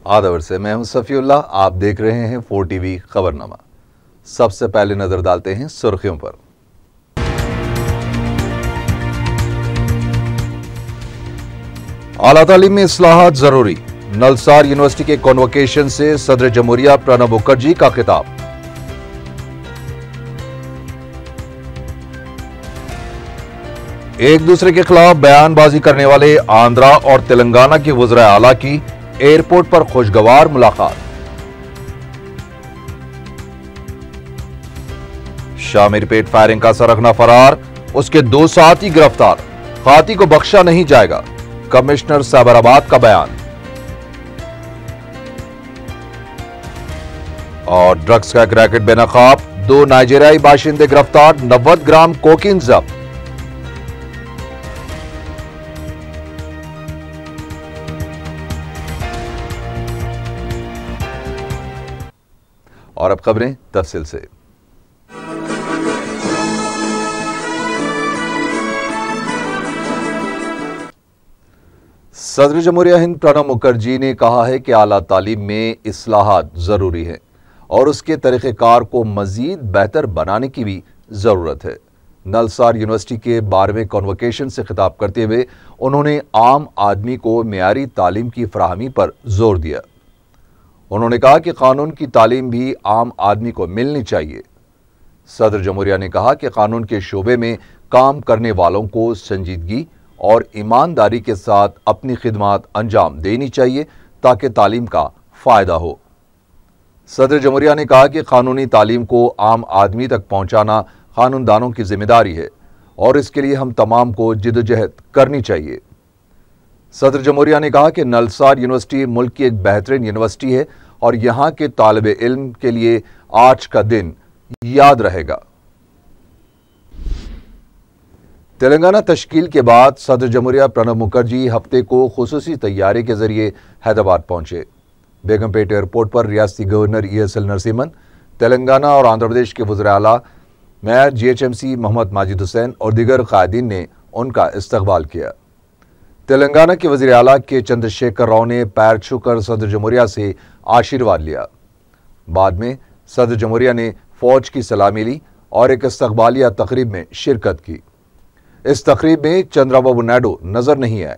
आदवर से मैं हूं सफीउल्लाह। आप देख रहे हैं 4 टीवी खबरनामा। सबसे पहले नजर डालते हैं सुर्खियों पर। आला तालीम में इस्लाहात जरूरी, नलसार यूनिवर्सिटी के कॉन्वोकेशन से सदर जमहूरिया प्रणब मुखर्जी का खिताब। एक दूसरे के खिलाफ बयानबाजी करने वाले आंध्रा और तेलंगाना के वज़ीर आला की एयरपोर्ट पर खुशगवार मुलाकात। शामीरपेट फायरिंग का सरगना फरार, उसके 2 साथी गिरफ्तार, खाती को बख्शा नहीं जाएगा, कमिश्नर साबराबाद का बयान। और ड्रग्स का एक रैकेट बेनकाब, 2 नाइजीरियाई बाशिंदे गिरफ्तार, 90 ग्राम कोकीन जब्त। और अब खबरें तफसील से। सदर जमहूरिया हिंद प्रणब मुखर्जी ने कहा है कि आला तालीम में इस्लाहात जरूरी है और उसके तरीक़ेकार को मजीद बेहतर बनाने की भी जरूरत है। नलसार यूनिवर्सिटी के 12वें कॉन्वोकेशन से खिताब करते हुए उन्होंने आम आदमी को मेयारी तालीम की फराहमी पर जोर दिया। उन्होंने कहा कि कानून की तालीम भी आम आदमी को मिलनी चाहिए। सदर जमहूरिया ने कहा कि कानून के शोबे में काम करने वालों को संजीदगी और ईमानदारी के साथ अपनी खिदमत अंजाम देनी चाहिए ताकि तालीम का फायदा हो। सदर जमहूरिया ने कहा कि कानूनी तालीम को आम आदमी तक पहुंचाना कानूनदानों की जिम्मेदारी है और इसके लिए हम तमाम को जिद्दोजहद करनी चाहिए। सदर जमहूरिया ने कहा कि नलसार यूनिवर्सिटी मुल्क की एक बेहतरीन यूनिवर्सिटी है और यहाँ के तालिबे इल्म के लिए आज का दिन याद रहेगा। तेलंगाना तश्कील के बाद सदर जमहूरिया प्रणब मुखर्जी हफ्ते को खुसूसी तैयारी के जरिए हैदराबाद पहुंचे। बेगमपेट एयरपोर्ट पर रियासती गवर्नर ESL नरसिम्हन, तेलंगाना और आंध्र प्रदेश के वज़ीर आला, मेयर GHMC मोहम्मद माजिद हुसैन और दीगर कायदीन ने उनका इस्तकबाल किया। तेलंगाना के वज़ीर आला के चंद्रशेखर राव ने पैर छूकर सदर जमहूरिया से आशीर्वाद लिया। बाद में सदर जमहूरिया ने फौज की सलामी ली और एक इस्तकबालिया तकरीब में शिरकत की। इस तकरीब में चंद्रबाबू नायडू नजर नहीं आए।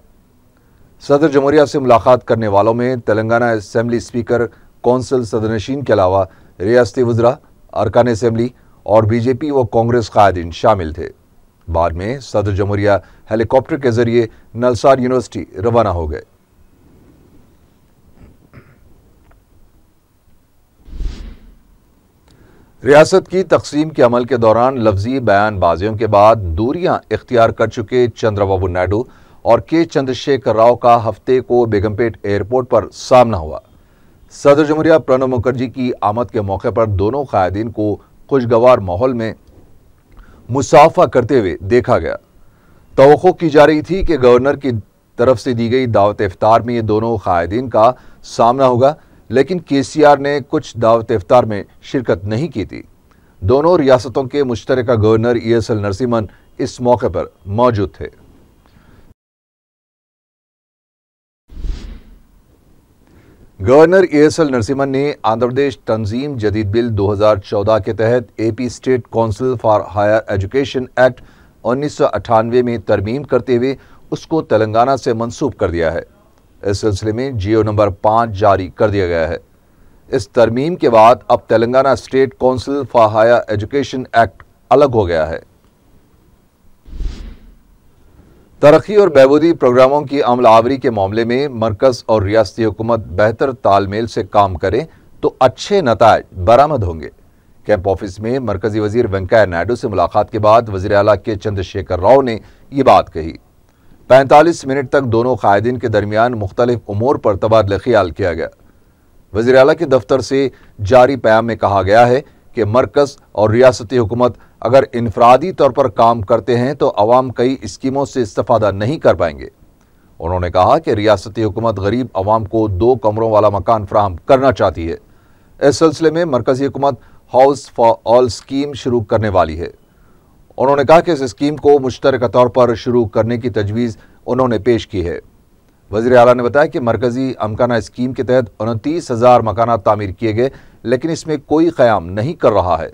सदर जमहूरिया से मुलाकात करने वालों में तेलंगाना असेंबली स्पीकर, कौंसिल सदरनशीन के अलावा रियासती वज़रा, अरकान असेंबली और BJP व कांग्रेस कायदीन शामिल थे। बाद में सदर जमहूरिया हेलीकॉप्टर के जरिए नलसार यूनिवर्सिटी रवाना हो गए। रियासत की तकसीम के अमल के दौरान लफ्जी बयानबाजियों के बाद दूरियां इख्तियार कर चुके चंद्रबाबू नायडू और के चंद्रशेखर राव का हफ्ते को बेगमपेट एयरपोर्ट पर सामना हुआ। सदर जमहूरिया प्रणब मुखर्जी की आमद के मौके पर दोनों कायदीन को खुशगवार माहौल में मुसाफा करते हुए देखा गया। तवक्को की जा रही थी कि गवर्नर की तरफ से दी गई दावत इफ्तार में ये दोनों कायदीन का सामना होगा, लेकिन KCR ने कुछ दावत इफ्तार में शिरकत नहीं की थी। दोनों रियासतों के मुश्तरका गवर्नर ESL नरसिम्हन इस मौके पर मौजूद थे। गवर्नर ESL नरसिम्हन ने आंध्र प्रदेश तंजीम जदीद बिल 2014 के तहत AP state council for higher education act 1998 में तरमीम करते हुए उसको तेलंगाना से मंसूब कर दिया है। इस सिलसिले में GO नंबर 5 जारी कर दिया गया है। इस तरमीम के बाद अब Telangana state council for higher education act अलग हो गया है। तरक्की और बहबूदी प्रोग्रामों की अमल आवरी के मामले में मरकज और रियासती हुकूमत बेहतर तालमेल से काम करें तो अच्छे नताइज बरामद होंगे। कैंप ऑफिस में मरकजी वजीर वेंकैया नायडू से मुलाकात के बाद वज़ीर आला के चंद्रशेखर राव ने ये बात कही। 45 मिनट तक दोनों कायदीन के दरमियान मुख्तलिफ उमूर पर तबादला ख्याल किया गया। वज़ीर आला के दफ्तर से जारी बयान में कहा गया है कि मरकज और रियासती हुकूमत अगर इनफरादी तौर पर काम करते हैं तो अवाम कई स्कीमों से इस्तेफादा नहीं कर पाएंगे। उन्होंने कहा कि रियासती हुकूमत गरीब अवाम को 2 कमरों वाला मकान फराहम करना चाहती है। इस सिलसिले में मरकजी हुकूमत हाउस फॉर ऑल स्कीम शुरू करने वाली है। उन्होंने कहा कि इस स्कीम को मुश्तरका तौर पर शुरू करने की तजवीज़ उन्होंने पेश की है। वज़ीर आला ने बताया कि मरकजी अमकाना स्कीम के तहत 29,000 मकानात तामीर किए गए, लेकिन इसमें कोई क़याम नहीं कर रहा है।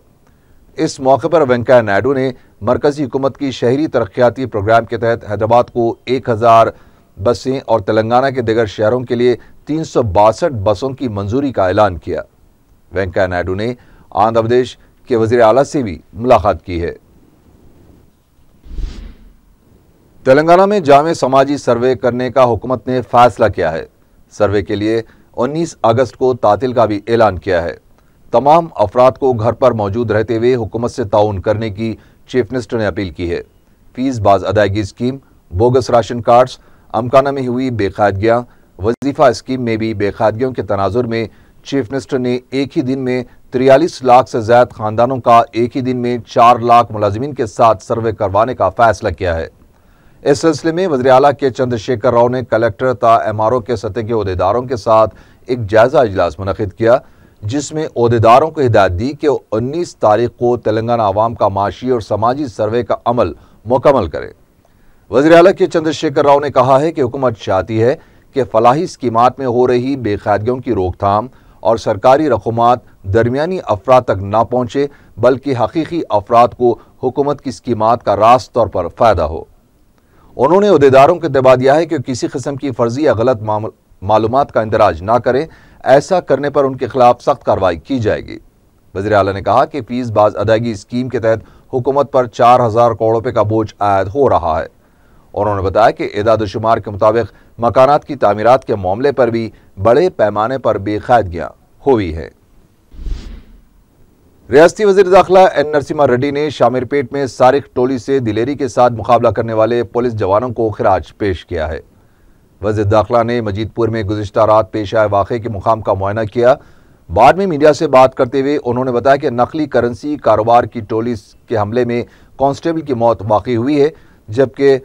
इस मौके पर वेंकैया नायडू ने मरकजी हुकूमत की शहरी तरक्याती प्रोग्राम के तहत हैदराबाद को 1,000 बसें और तेलंगाना के दिगर शहरों के लिए 362 बसों की मंजूरी का ऐलान किया। वेंकैया नायडू ने आंध्र प्रदेश के वज़ीर आला से भी मुलाकात की है। तेलंगाना में जामे समाजी सर्वे करने का हुकूमत ने फैसला किया है। सर्वे के लिए 19 अगस्त को तातील का भी ऐलान किया है। तमाम अफराद को घर पर मौजूद रहते हुए हुकूमत से ताउन करने की चीफ मिनिस्टर ने अपील की है। फीस बाज अदायगी स्कीम, बोगस राशन कार्ड्स, अमकाना में हुई बेकायदगियां, वजीफा स्कीम में भी बेकायदगियों के तनाजुर में चीफ मिनिस्टर ने एक ही दिन में 43 लाख से ज्यादा खानदानों का एक ही दिन में 4 लाख मुलाजिमीन के साथ सर्वे करवाने का फैसला किया है। इस सिलसिले में वज़ीर आला के चंद्रशेखर राव ने कलेक्टर ता एमआरओ के सतह के ओहदेदारों के साथ एक जायजा इजलास मुनक़िद किया, जिसमें ओहदेदारों को हिदायत दी कि 19 तारीख को तेलंगाना आवाम का माशी और समाजी सर्वे का अमल मुकम्मल करें। वज़ीर आला के चंद्रशेखर राव ने कहा है कि हुकूमत चाहती है कि फलाही स्कीमात में हो रही बेकायदगियों की रोकथाम और सरकारी रकूमात दरमियानी अफराद तक ना पहुँचे, बल्कि हकीकी अफराद को हुकूमत की स्कीमात का रास्त तौर पर फ़ायदा हो। उन्होंने ओहदेदारों को दबा दिया है कि किसी किस्म की फर्जी या गलत मालूमात का इंदराज ना करें, ऐसा करने पर उनके खिलाफ सख्त कार्रवाई की जाएगी। वज़ीर आला ने कहा कि फीस बाज अदायगी स्कीम के तहत हुकूमत पर 4,000 करोड़ रुपए का बोझ आयद हो रहा है। उन्होंने बताया कि एदाद शुमार के मुताबिक मकानात की तामीरात के मामले पर भी बड़े पैमाने पर बेकायदगियां हुई हैं। रियासती वज़ीर दाखिला एन नरसिम्हा रेड्डी ने शामिरपेट में सारिक टोली से दिलेरी के साथ मुकाबला करने वाले पुलिस जवानों को खिराज पेश किया है। वज़ीर दाखिला ने मजीदपुर में गुज़िश्ता रात पेश आए वाक़े के मुकाम का मुआयना किया। बाद में मीडिया से बात करते हुए उन्होंने बताया कि नकली करेंसी कारोबार की टोली के हमले में कांस्टेबल की मौत वाक़ई हुई है, जबकि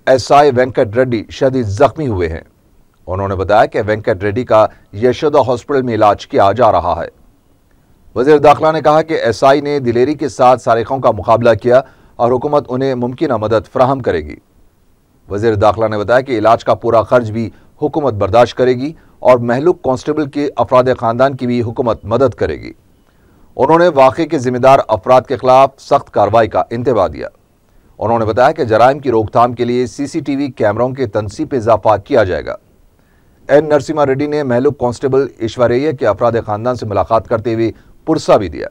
एसआई वेंकट रेड्डी शदीद जख्मी हुए हैं। उन्होंने बताया कि वेंकट रेड्डी का यशोदा हॉस्पिटल में इलाज किया जा रहा है। वज़ीर दाखिला ने कहा कि एसआई ने दिलेरी के साथ सारिकों का मुकाबला किया और हुकूमत उन्हें मुमकिन मदद फराहम करेगी। वज़ीर दाखिला ने बताया कि इलाज का पूरा खर्च भी हुकूमत बर्दाश्त करेगी और महलूक कांस्टेबल के अफराद खानदान की भी हुकूमत मदद करेगी। उन्होंने वाक़े के जिम्मेदार अफराद के खिलाफ सख्त कार्रवाई का इंतबाह दिया। उन्होंने बताया कि जराइम की रोकथाम के लिए सीसीटीवी कैमरों के तनसीब पे इजाफा किया जाएगा। एन नरसिम्हा रेड्डी ने महलूक कांस्टेबल ईश्वरैया के अफराद खानदान से मुलाकात करते हुए पुरसा भी दिया।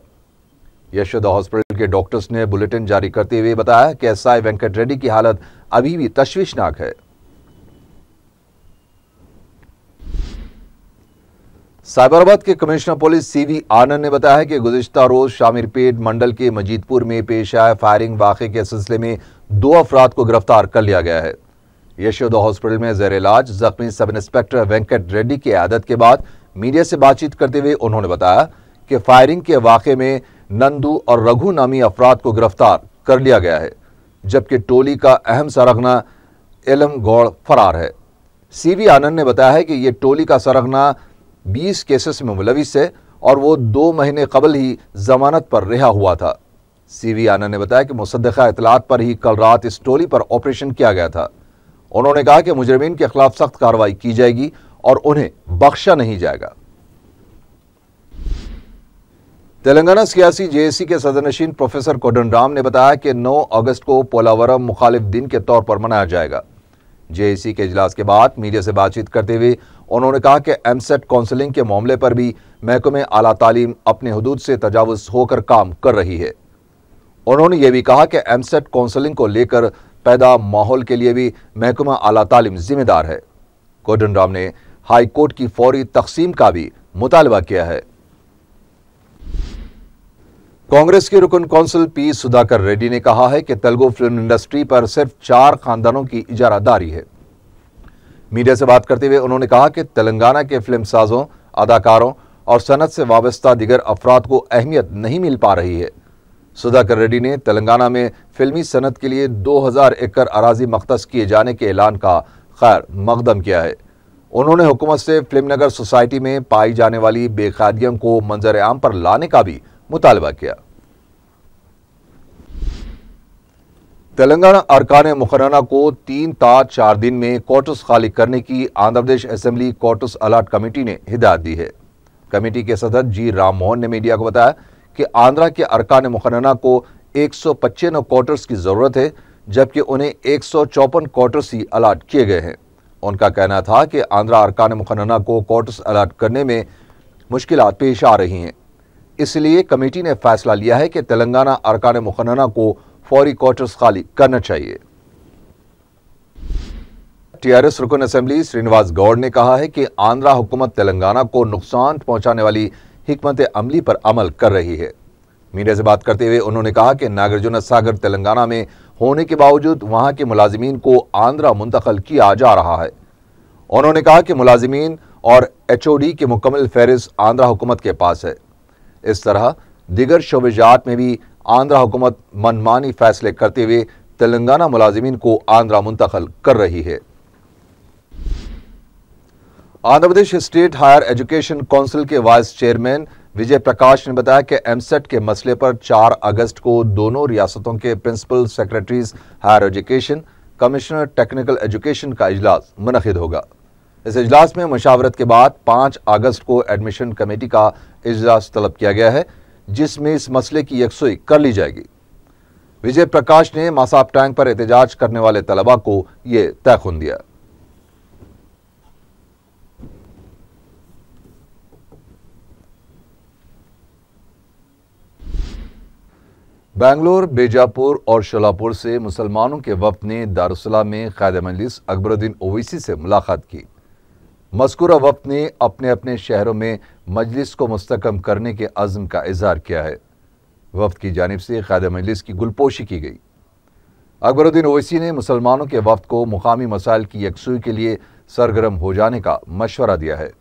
यशोदा हॉस्पिटल के डॉक्टर्स ने बुलेटिन जारी करते हुए बताया कि एसआई वेंकट रेड्डी की हालत अभी भी तशवीशनाक है। साइबराबाद के कमिश्नर पुलिस सीवी आनंद ने बताया कि गुज़िश्ता रोज शामिरपेट मंडल के मजीदपुर में पेश आए फायरिंग वाक़े के सिलसिले में 2 अफराद को गिरफ्तार कर लिया गया है। यशोदा हॉस्पिटल में ज़ेर इलाज जख्मी सब इंस्पेक्टर वेंकट रेड्डी की आदत के बाद मीडिया से बातचीत करते हुए उन्होंने बताया कि फायरिंग के वाक़े में नंदू और रघु नामी अफराद को गिरफ्तार कर लिया गया है, जबकि टोली का अहम सरगना एलम गौड़ फरार है। सीवी आनंद ने बताया है कि यह टोली का सरगना 20 केसेस में मुलविस है और वो 2 महीने कबल ही जमानत पर रिहा हुआ था। सीवी आनंद ने बताया कि मुसद्दक़ा इतलात पर ही कल रात इस टोली पर ऑपरेशन किया गया था। उन्होंने कहा कि मुजरिमीन के खिलाफ सख्त कार्रवाई की जाएगी और उन्हें बख्शा नहीं जाएगा। तेलंगाना सियासी जेएसी के सदरनशीन प्रोफेसर कोदंडराम ने बताया कि 9 अगस्त को पोलावरम मुखालिफ दिन के तौर पर मनाया जाएगा। जेएसी के इजलास के बाद मीडिया से बातचीत करते हुए उन्होंने कहा कि एमसेट काउंसलिंग के मामले पर भी महकमे आला तालीम अपने हुदूद से तजावुज होकर काम कर रही है। उन्होंने ये भी कहा कि एमसेट काउंसलिंग को लेकर पैदा माहौल के लिए भी महकमा आला तालीम जिम्मेदार है। कोदंडराम ने हाई कोर्ट की फौरी तकसीम का भी मुतालबा किया है। कांग्रेस के रुकन कौंसिल पी सुधाकर रेड्डी ने कहा है कि तेलुगु फिल्म इंडस्ट्री पर सिर्फ 4 खानदानों की इजारादारी है। मीडिया से बात करते हुए उन्होंने कहा कि तेलंगाना के फिल्म साजों, अदाकारों और सनत से वाबस्ता दिगर अफराद को अहमियत नहीं मिल पा रही है। सुधाकर रेड्डी ने तेलंगाना में फिल्मी सनत के लिए 2000 एकड़ अराजी मख्तस किए जाने के ऐलान का खैर मकदम किया है। उन्होंने हुकूमत से फिल्म नगर सोसाइटी में पाई जाने वाली बेकायदगियों को मंजर आम पर लाने का भी मुतालबा किया। तेलंगाना अरकान मुकर्रना को 3 ता 4 दिन में क्वार्टर्स खाली करने की Andhra Pradesh assembly quarters allot committee ने हिदायत दी है। कमेटी के सदर जी राम मोहन ने मीडिया को बताया कि आंध्रा के अरकान मुकर्रना को 195 क्वार्टर्स की जरूरत है, जबकि उन्हें 154 क्वार्टर्स ही अलॉट किए गए हैं। उनका कहना था कि आंध्रा अरकान मुकर्रना को क्वार्टर्स अलॉट करने में मुश्किलात पेश आ रही हैं, इसलिए कमेटी ने फैसला लिया है कि तेलंगाना अरकान मुकर्रना को फौरी क्वार्टर्स खाली करना चाहिए। टीआरएस रुकन असेंबली श्रीनिवास गौड़ ने कहा है कि आंध्रा हुकूमत तेलंगाना को नुकसान पहुंचाने वाली हिकमत अमली पर अमल कर रही है। मीडिया से बात करते हुए उन्होंने कहा कि नागार्जुन सागर तेलंगाना में होने के बावजूद वहां के मुलाजिमीन को आंध्रा मुंतकिल किया जा रहा है। उन्होंने कहा कि मुलाजिमीन और एचओडी की मुकम्मल फहरिस्त आंध्रा हुकूमत के पास है। इस तरह दीगर शोबेजात में भी आंध्रा हुकूमत मनमानी फैसले करते हुए तेलंगाना मुलाजिमीन को आंध्रा मुंतकिल कर रही है। Andhra Pradesh state higher education council के वाइस चेयरमैन विजय प्रकाश ने बताया कि एमसेट के मसले पर 4 अगस्त को दोनों रियासतों के principal secretaries higher education, commissioner technical education का इजलास मुनक़िद होगा। इस इजलास में मशावरत के बाद 5 अगस्त को एडमिशन कमेटी का इजलास तलब किया गया है, जिसमें इस मसले की यकसुई कर ली जाएगी। विजय प्रकाश ने मासाब टैंक पर एहतजाज करने वाले तलबा को यह तयखुन दिया। बेंगलोर, बीजापुर और शोलापुर से मुसलमानों के वफ्द ने दारुसलाम में क़ायद मजलिस अकबरुद्दीन ओवैसी से मुलाकात की। मज़कूरा वफ्द ने अपने अपने शहरों में मजलिस को मुस्तकम करने के अज़्म का इज़हार किया है। वफ्द की जानिब से क़ायद मजलिस की गुलपोशी की गई। अकबरुद्दीन ओवैसी ने मुसलमानों के वफ्द को मुकामी मसाइल की यकसुई के लिए सरगर्म हो जाने का मशवरा दिया है।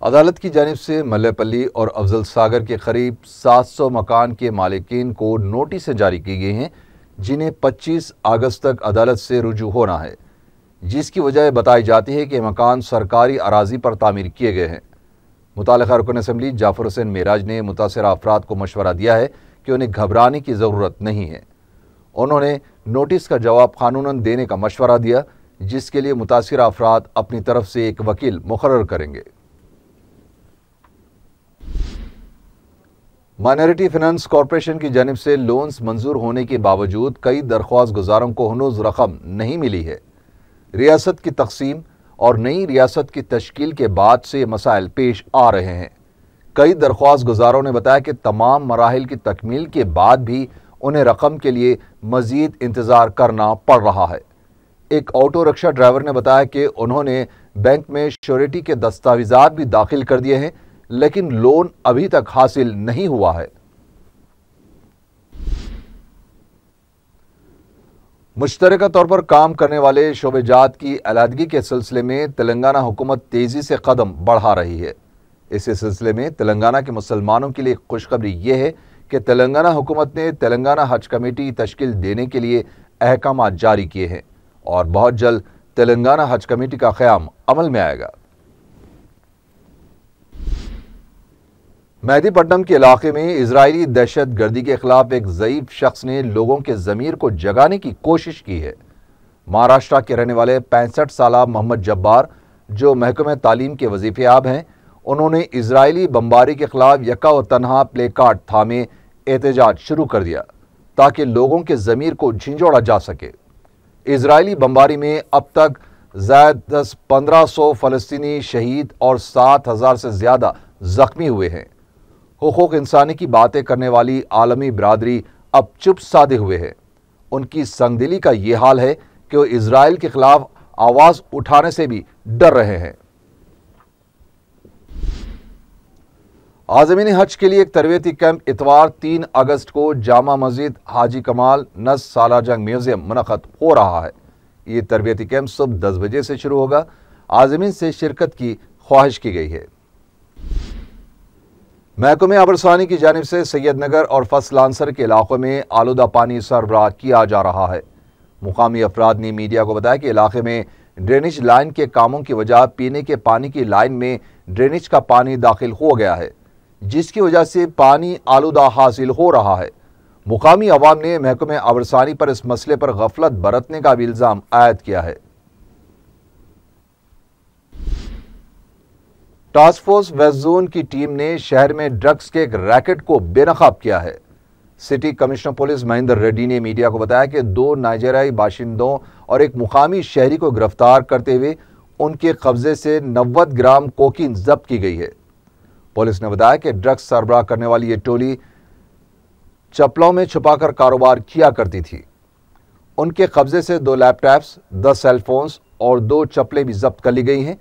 अदालत की जानिब से मल्लेपल्ली और अफजल सागर के करीब 700 मकान के मालिकीन को नोटिस जारी की गई हैं, जिन्हें 25 अगस्त तक अदालत से रुजू होना है, जिसकी वजह बताई जाती है कि मकान सरकारी अराजी पर तामीर किए गए हैं। मुतालिका रुकन असेंबली जाफर हुसैन मेराज ने मुतासिर अफराद को मशवरा दिया है कि उन्हें घबराने की ज़रूरत नहीं है। उन्होंने नोटिस का जवाब कानूनन देने का मशवरा दिया, जिसके लिए मुतासिर अफराद अपनी तरफ से एक वकील मुकर्रर करेंगे। माइनॉरिटी फाइनेंस कॉरपोरेशन की जानिब से लोन्स मंजूर होने के बावजूद कई दरख्वास्त गुजारों को हनूज रकम नहीं मिली है। रियासत की तकसीम और नई रियासत की तश्कील के बाद से मसाइल पेश आ रहे हैं। कई दरख्वास्त गुजारों ने बताया कि तमाम मराहिल की तकमील के बाद भी उन्हें रकम के लिए मजीद इंतज़ार करना पड़ रहा है। एक ऑटो रिक्शा ड्राइवर ने बताया कि उन्होंने बैंक में श्योरिटी के दस्तावेजात भी दाखिल कर दिए हैं, लेकिन लोन अभी तक हासिल नहीं हुआ है। मुश्तरका तौर पर काम करने वाले शोबेजात की अलहदगी के सिलसिले में तेलंगाना हुकूमत तेजी से कदम बढ़ा रही है। इसी सिलसिले में तेलंगाना के मुसलमानों के लिए खुशखबरी यह है कि तेलंगाना हुकूमत ने तेलंगाना हज कमेटी तश्कील देने के लिए अहकाम जारी किए हैं और बहुत जल्द तेलंगाना हज कमेटी का क़याम अमल में आएगा। मेहदीपट्टनम के इलाके में इजरायली दहशत गर्दी के खिलाफ एक ज़ईफ शख्स ने लोगों के ज़मीर को जगाने की कोशिश की है। महाराष्ट्र के रहने वाले 65 साला मोहम्मद जब्बार, जो महकमे तालीम के वजीफेयाब हैं, उन्होंने इजरायली बमबारी के खिलाफ यका व तनहा प्ले कार्ड थामे एहतजाज शुरू कर दिया ताकि लोगों के ज़मीर को झिंझोड़ा जा सके। इजरायली बमबारी में अब तक ज़ायद 1500 फ़लस्तीनी शहीद और 7000 से ज़्यादा ज़ख्मी हुए हैं। हुकूक इंसानी की बातें करने वाली आलमी बिरादरी अब चुप साधे हुए है। उनकी संगदिली का ये हाल है कि वो इजराइल के खिलाफ आवाज़ उठाने से भी डर रहे हैं। आज़मीन हज के लिए एक तरबियती कैंप इतवार 3 अगस्त को जामा मस्जिद हाजी कमाल नस सालारजंग म्यूजियम मुनक़द हो रहा है। ये तरबियती कैंप सुबह 10 बजे से शुरू होगा। आज़मीन से शिरकत की ख्वाहिश की गई है। महकमे आबरसानी की जानिब से सैयदनगर और फसल आंसर के इलाकों में आलूदा पानी सरबराह किया जा रहा है। मुकामी अफराद ने मीडिया को बताया कि इलाके में ड्रेनेज लाइन के कामों की वजह पीने के पानी की लाइन में ड्रेनेज का पानी दाखिल हो गया है, जिसकी वजह से पानी आलूदा हासिल हो रहा है। मुकामी अवाम ने महकमे आबरसानी पर इस मसले पर गफलत बरतने का भी इल्जाम आयद किया है। टास्क फोर्स वेस्ट जोन की टीम ने शहर में ड्रग्स के एक रैकेट को बेनकाब किया है। City commissioner police Mahendra Reddy ने मीडिया को बताया कि 2 नाइजीरियाई बाशिंदों और एक मुकामी शहरी को गिरफ्तार करते हुए उनके कब्जे से 90 ग्राम कोकीन जब्त की गई है। पुलिस ने बताया कि ड्रग्स सरबराह करने वाली ये टोली चप्पलों में छुपाकर कारोबार किया करती थी। उनके कब्जे से 2 लैपटॉप्स, 10 सेलफोन्स और 2 चप्पलें भी जब्त कर ली गई हैं।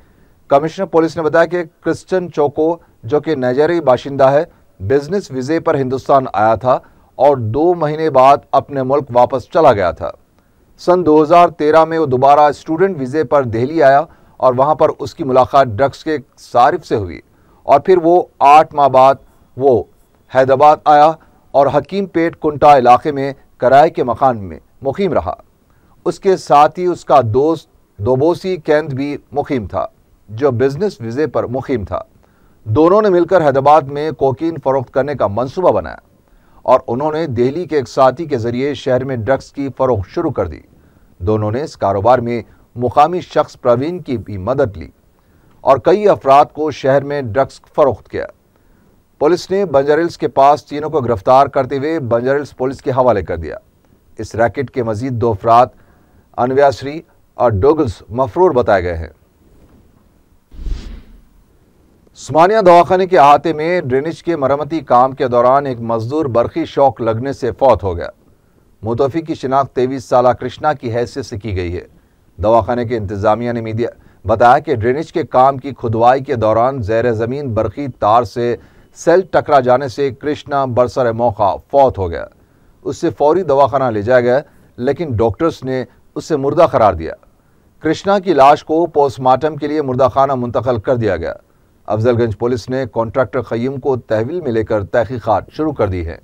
कमिश्नर पुलिस ने बताया कि क्रिश्चियन चोको, जो कि नाइजीरियाई बाशिंदा है, बिजनेस वीजे पर हिंदुस्तान आया था और 2 महीने बाद अपने मुल्क वापस चला गया था। सन 2013 में वो दोबारा स्टूडेंट वीजे पर दिल्ली आया और वहां पर उसकी मुलाकात ड्रग्स के सारिफ से हुई और फिर वो 8 माह बाद वो हैदराबाद आया और हकीम पेट कुंटा इलाके में किराए के मकान में मुकीम रहा। उसके साथ ही उसका दोस्त दोबोसी कैंद भी मुकीम था, जो बिजनेस वीजे पर मुकीम था। दोनों ने मिलकर हैदराबाद में कोकीन फरोख्त करने का मंसूबा बनाया और उन्होंने दिल्ली के एक साथी के जरिए शहर में ड्रग्स की फरोख्त शुरू कर दी। दोनों ने इस कारोबार में मुकामी शख्स प्रवीण की भी मदद ली और कई अफराद को शहर में ड्रग्स फरोख्त किया। पुलिस ने बंजारिल्स के पास तीनों को गिरफ्तार करते हुए बंजारिल्स पुलिस के हवाले कर दिया। इस रैकेट के मजीद 2 अफराद अनव्यासरी और डोगल्स मफरूर बताए गए हैं। उस्मानिया दवाखाने के अहाते में ड्रेनेज के मरम्मती काम के दौरान एक मजदूर बरकी शॉक लगने से फौत हो गया। मुतवफ़ी की शिनाख्त 23 साला कृष्णा की हैसियत से की गई है। दवाखाने के इंतजामिया ने मीडिया बताया कि ड्रेनेज के काम की खुदवाई के दौरान ज़ेर ज़मीन बरकी तार से सेल टकरा जाने से कृष्णा बरसर मौका फौत हो गया। उससे फौरी दवाखाना ले जाया गया, लेकिन डॉक्टर्स ने उसे मुर्दा करार दिया। कृष्णा की लाश को पोस्टमार्टम के लिए मुर्दाखाना मुंतकिल कर दिया गया। अफजलगंज पुलिस ने कॉन्ट्रैक्टर क़य्यूम को तहवील में लेकर तहकीकात शुरू कर दी है।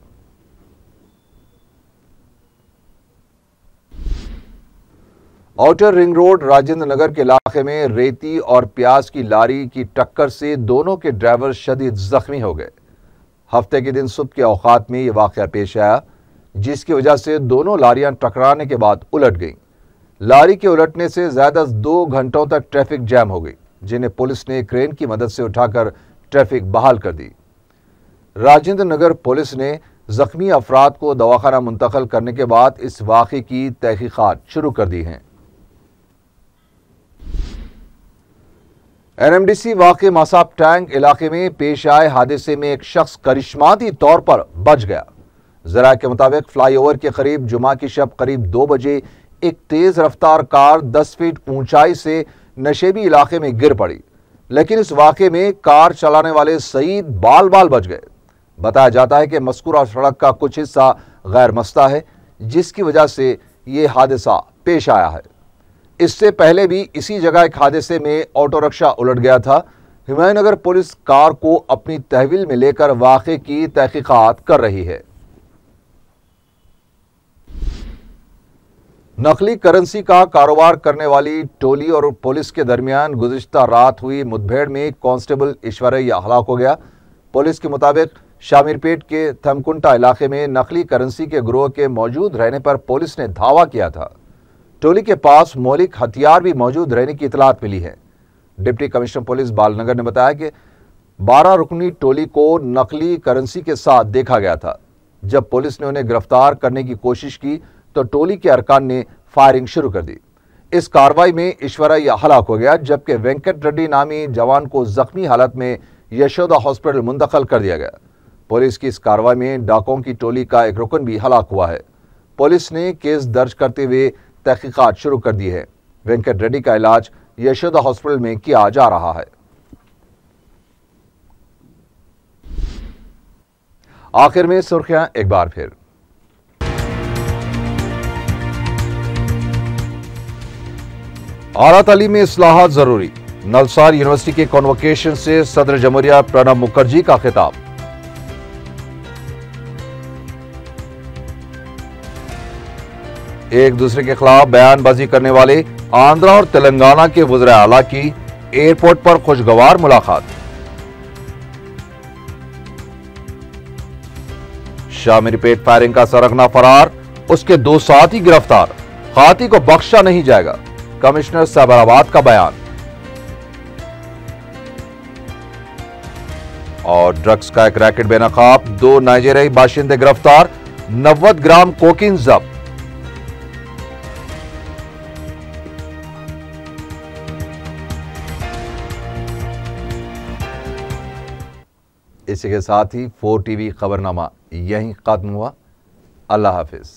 Outer ring road Rajendra Nagar के इलाके में रेती और प्याज की लारी की टक्कर से दोनों के ड्राइवर शदीद जख्मी हो गए। हफ्ते के दिन सुबह के औकात में यह वाक़या पेश आया, जिसकी वजह से दोनों लारियां टकराने के बाद उलट गईं। लारी के उलटने से ज्यादा 2 घंटों तक ट्रैफिक जैम हो गई, जिन्हें पुलिस ने क्रेन की मदद से उठाकर ट्रैफिक बहाल कर दी। राजेंद्र नगर पुलिस ने जख्मी अफराद को दवाखाना मुंतकिल करने के बाद इस वाक़े की तहकीकात शुरू कर दी हैं। NMDC वाक़े मासाब टैंक इलाके में पेश आए हादसे में एक शख्स करिश्माती तौर पर बच गया। ज़रा के मुताबिक फ्लाईओवर के करीब जुमा की शब करीब 2 बजे एक तेज रफ्तार कार 10 फीट ऊंचाई से नशेबी इलाके में गिर पड़ी, लेकिन इस वाक़े में कार चलाने वाले सईद बाल बाल बच गए। बताया जाता है कि मज़कूरा सड़क का कुछ हिस्सा गैर मस्ता है, जिसकी वजह से ये हादसा पेश आया है। इससे पहले भी इसी जगह एक हादसे में ऑटो रिक्शा उलट गया था। हुमायूंनगर पुलिस कार को अपनी तहवील में लेकर वाक़े की तहकीकात कर रही है। नकली करेंसी का कारोबार करने वाली टोली और पुलिस के दरमियान गुज़िश्ता रात हुई मुठभेड़ में कांस्टेबल ईश्वरैया हलाक हो गया। पुलिस के मुताबिक शामिरपेट के थमकुंटा इलाके में नकली करेंसी के गिरोह के मौजूद रहने पर पुलिस ने धावा किया था। टोली के पास मौलिक हथियार भी मौजूद रहने की इतलात मिली है। डिप्टी कमिश्नर पुलिस बालनगर ने बताया कि 12 रुकनी टोली को नकली करेंसी के साथ देखा गया था। जब पुलिस ने उन्हें गिरफ्तार करने की कोशिश की तो टोली के अरकान ने फायरिंग शुरू कर दी। इस कार्रवाई में ईश्वरैया हलाक हो गया, जबकि वेंकट रेड्डी नामी जवान को जख्मी हालत में यशोदा हॉस्पिटल मुंतकिल कर दिया गया। पुलिस की इस कार्रवाई में डाकुओं की टोली का एक रुकन भी हलाक हुआ है। पुलिस ने केस दर्ज करते हुए तहकीकात शुरू कर दी है। वेंकट रेड्डी का इलाज यशोदा हॉस्पिटल में किया जा रहा है। आखिर में सुर्खियां एक बार फिर। आला तालीम में इस्लाहात जरूरी, नलसार यूनिवर्सिटी के कॉन्वोकेशन से सदर जमहूरिया प्रणब मुखर्जी का खिताब। एक दूसरे के खिलाफ बयानबाजी करने वाले आंध्रा और तेलंगाना के वज़ीर आला की एयरपोर्ट पर खुशगवार मुलाकात। शाह में रिपीट फायरिंग का सरगना फरार, उसके 2 साथी गिरफ्तार। खाती को बख्शा नहीं जाएगा, कमिश्नर साबराबाद का बयान। और ड्रग्स का एक रैकेट बेनकाब, 2 नाइजीरियाई बाशिंदे गिरफ्तार, 90 ग्राम कोकीन जब्त। इसी के साथ ही 4 टीवी खबरनामा यहीं खत्म हुआ। अल्लाह हाफिज।